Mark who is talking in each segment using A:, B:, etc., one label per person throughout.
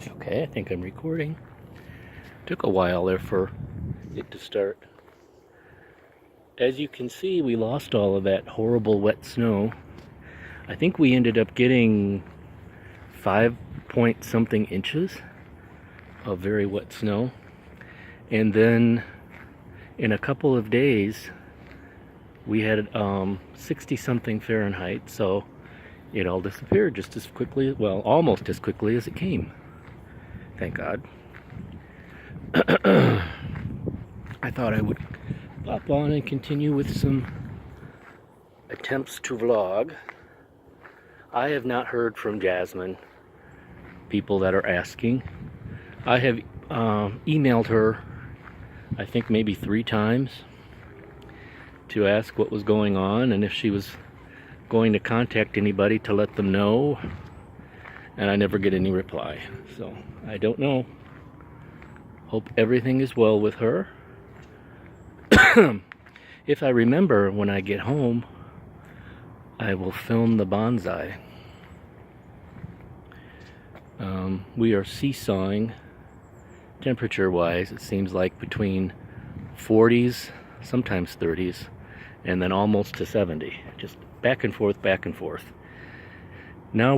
A: Okay, I think I'm recording. Took a while there for it to start. As you can see, we lost all of that horrible wet snow. I think we ended up getting 5 point something inches of very wet snow. And then in a couple of days, we had 60 something Fahrenheit, so it all disappeared just as quickly, well, almost as quickly as it came. Thank God. I thought I would pop on and continue with some attempts to vlog. I have not heard from Jasmine, people that are asking. I have emailed her, I think maybe 3 times, to ask what was going on and if she was going to contact anybody to let them know, and I never get any reply. So I don't know. Hope everything is well with her. If I remember when I get home, I will film the bonsai. We are seesawing temperature wise. It seems like between 40s, sometimes 30s, and then almost to 70. Just back and forth, back and forth. Now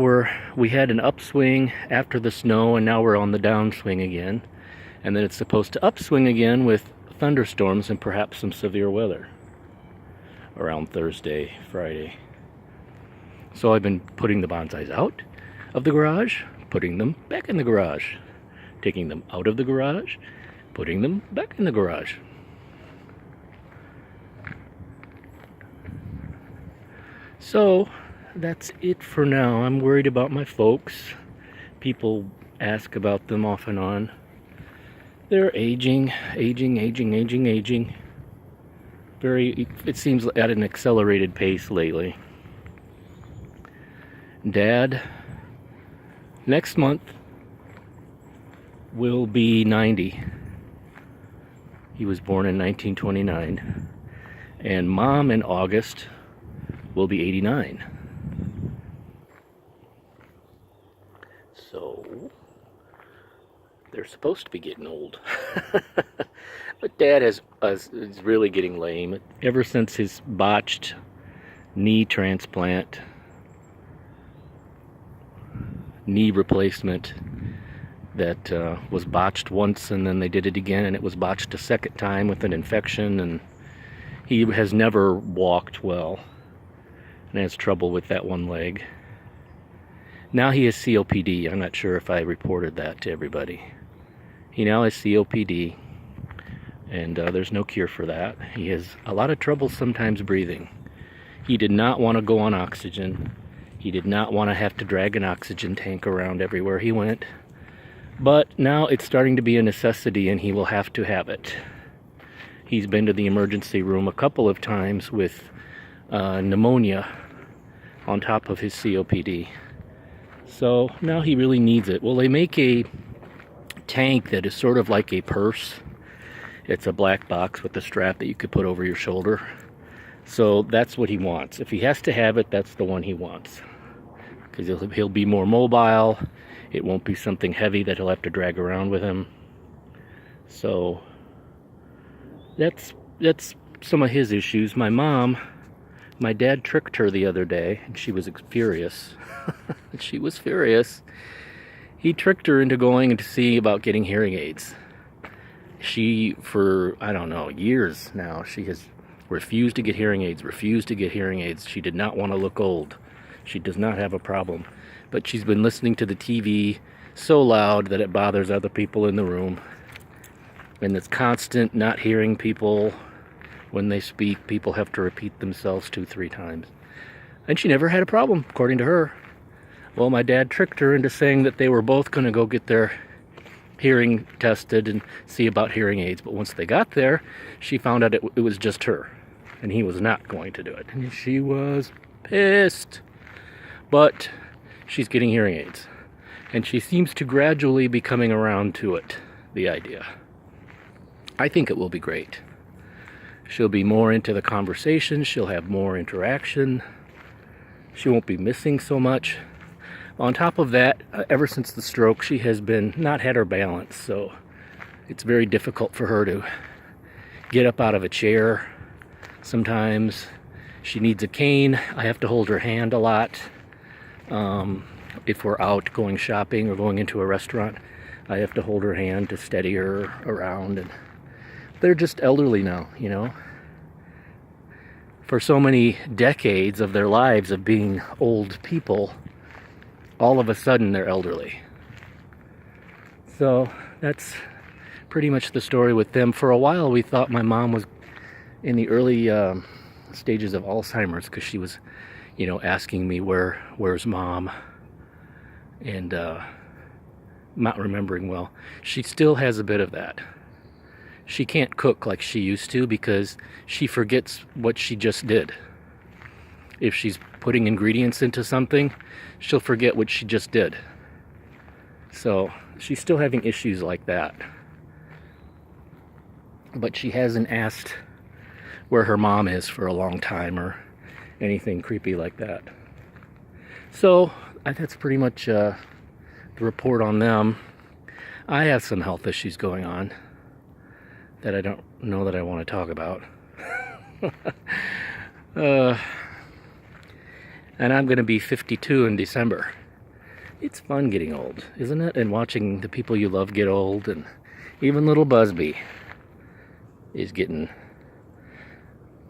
A: we had an upswing after the snow, and now we're on the downswing again. And then it's supposed to upswing again with thunderstorms and perhaps some severe weather around Thursday, Friday. So I've been putting the bonsais out of the garage, putting them back in the garage, taking them out of the garage, putting them back in the garage. So that's it for now. I'm worried about my folks. People ask about them off and on. They're aging. It seems at an accelerated pace lately. Dad, next month, will be 90. He was born in 1929. And Mom in August will be 89. So they're supposed to be getting old. But Dad is really getting lame. Ever since his botched knee transplant, knee replacement that was botched once and then they did it again and it was botched a second time with an infection, and he has never walked well and has trouble with that one leg. Now he has COPD. I'm not sure if I reported that to everybody. He now has COPD, and there's no cure for that. He has a lot of trouble sometimes breathing. He did not want to go on oxygen. He did not want to have to drag an oxygen tank around everywhere he went. But now it's starting to be a necessity, and he will have to have it. He's been to the emergency room a couple of times with pneumonia on top of his COPD. So now he really needs it. Well, they make a tank that is sort of like a purse. It's a black box with a strap that you could put over your shoulder. So that's what he wants. If he has to have it, that's the one he wants. Because he'll be more mobile. It won't be something heavy that he'll have to drag around with him. So that's some of his issues. My dad tricked her the other day, and she was furious. She was furious. He tricked her into going to see about getting hearing aids. She, for, I don't know, years now, she has refused to get hearing aids. She did not want to look old. She does not have a problem. But she's been listening to the TV so loud that it bothers other people in the room. And it's constant not hearing people. When they speak, people have to repeat themselves 2-3 times. And she never had a problem, according to her. Well, my dad tricked her into saying that they were both going to go get their hearing tested and see about hearing aids. But once they got there, she found out it was just her. And he was not going to do it. And she was pissed. But she's getting hearing aids. And she seems to gradually be coming around to it, the idea. I think it will be great. She'll be more into the conversation. She'll have more interaction. She won't be missing so much. On top of that, ever since the stroke, she has been not had her balance, so it's very difficult for her to get up out of a chair. Sometimes she needs a cane. I have to hold her hand a lot. If we're out going shopping or going into a restaurant, I have to hold her hand to steady her around. And they're just elderly now, you know. For so many decades of their lives of being old people, all of a sudden they're elderly. So that's pretty much the story with them. For a while we thought my mom was in the early stages of Alzheimer's, because she was, you know, asking me where's mom, and not remembering well. She still has a bit of that. She can't cook like she used to because she forgets what she just did. If she's putting ingredients into something, she'll forget what she just did. So she's still having issues like that. But she hasn't asked where her mom is for a long time or anything creepy like that. So that's pretty much the report on them. I have some health issues going on that I don't know that I want to talk about. And I'm going to be 52 in December. It's fun getting old, isn't it? And watching the people you love get old. And even little Busby is getting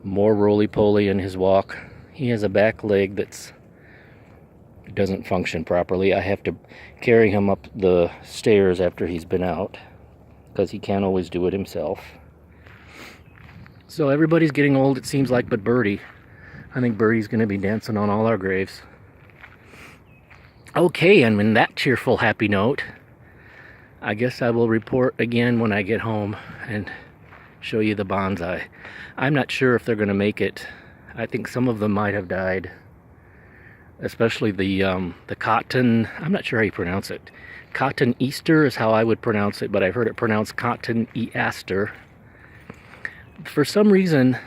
A: more roly-poly in his walk. He has a back leg that doesn't function properly. I have to carry him up the stairs after he's been out, because he can't always do it himself. So everybody's getting old, it seems like, but Birdie. I think Birdie's going to be dancing on all our graves. Okay, and in that cheerful, happy note, I guess I will report again when I get home and show you the bonsai. I'm not sure if they're going to make it. I think some of them might have died, especially the cotton. I'm not sure how you pronounce it. Cotton Easter is how I would pronounce it, but I've heard it pronounced Cotton Easter. For some reason,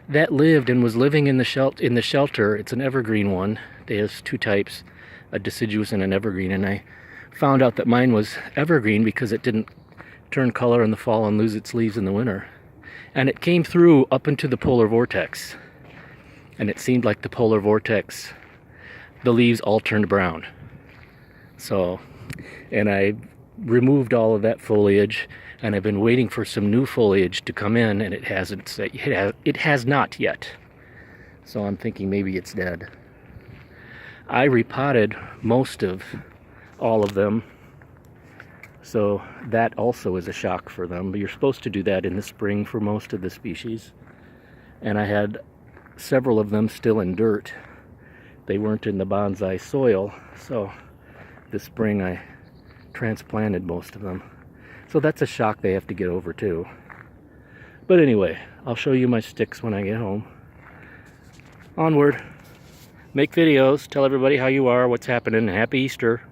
A: that lived and was living in the shelter. It's an evergreen one. There's two types, a deciduous and an evergreen, and I found out that mine was evergreen because it didn't turn color in the fall and lose its leaves in the winter. And it came through up into the polar vortex, and it seemed like the polar vortex, the leaves all turned brown. So, and I removed all of that foliage, and I've been waiting for some new foliage to come in, and it hasn't. It has not yet. So I'm thinking maybe it's dead. I repotted most of all of them, so that also is a shock for them. But you're supposed to do that in the spring for most of the species. And I had several of them still in dirt. They weren't in the bonsai soil, so this spring I transplanted most of them. So that's a shock they have to get over too. But anyway, I'll show you my sticks when I get home. Onward. Make videos, tell everybody how you are, what's happening. Happy Easter.